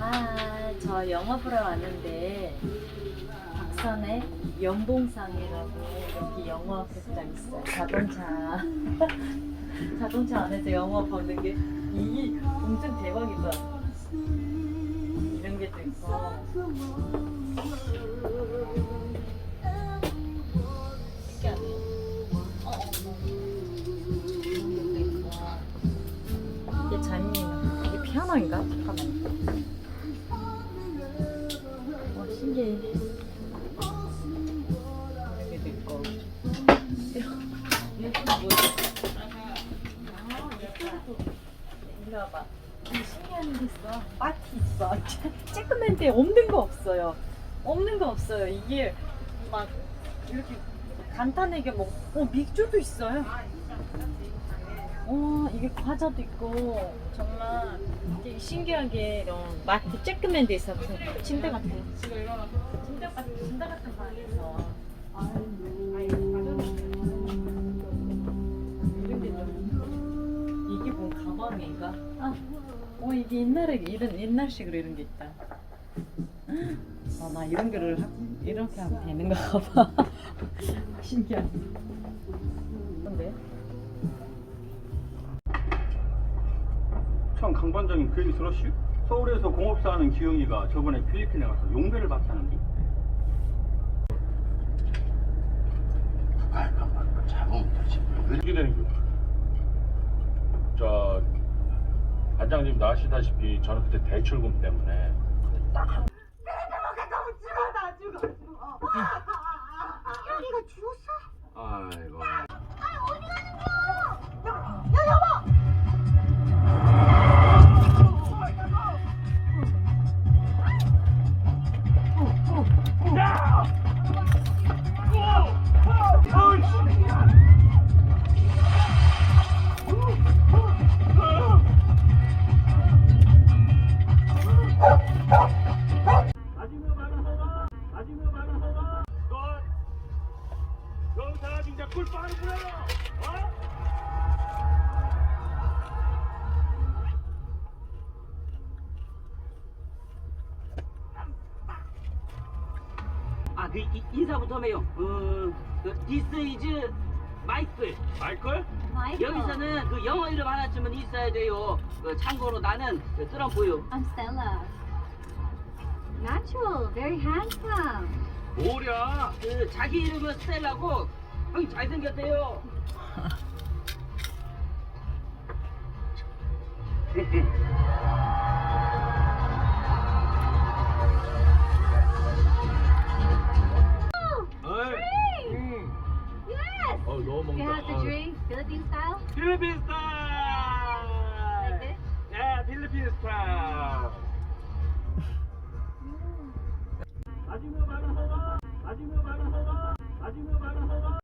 아, 저 영화 보러 왔는데 박산의 연봉상이라고 여기 영화 극장 있어요. 자동차 자동차 안에서 영화 보는 게 이게 엄청 대박이다. 이런 게 또 있어. 신기하네. 이런 것도 있고. 이게 잔이나 이게 피아노인가? 잠깐만. 와 신기해. 여기도 있고. 얘도 뭐야? 이리 와봐. 신기한 게 있어. 마트 있어. 쬐끄맨데 없는 거 없어요. 없는 거 없어요. 이게 막 이렇게 간단하게 뭐, 맥주도 있어요. 이게 과자도 있고 정말 되게 신기하게 이런 마트 쬐끄맨 데 있어. 무슨 침대 같은 침대 같은 거 안에서 이런 게 좀 이게 뭔 가방인가? 이게 옛날에 이런 옛날식으로 이런 게 있다. 나 이런 거를 이렇게 하면 되는가 봐. 신기하네. 근데 참 강반장님 그 얘기 들었슈? 서울에서 공업사 하는 기영이가 저번에 필리핀에 가서 용배를 봤다는데. 어떻게 되는 거야? 저 반장님 아시다시피 저는 그때 대출금 때문에 딱 여기가 죽었어? 아이고 어디 가는 거야? 야 여보! 너 진짜 꿀빠르구나. 인사부터 해요. This is 마이클. 마이클? 여기서는 그 영어 이름 하나쯤은 있어야 돼요. 참고로 나는 트럼프요. I'm Stella. Natural, very handsome. 뭐랴? 자기 이름은 스텔라고 형이 잘생겼대요. Yes. 너무 You 먹는다. have the drink, Philippine style. 필리핀 스타일. Like this? 예, 필리핀 스타일.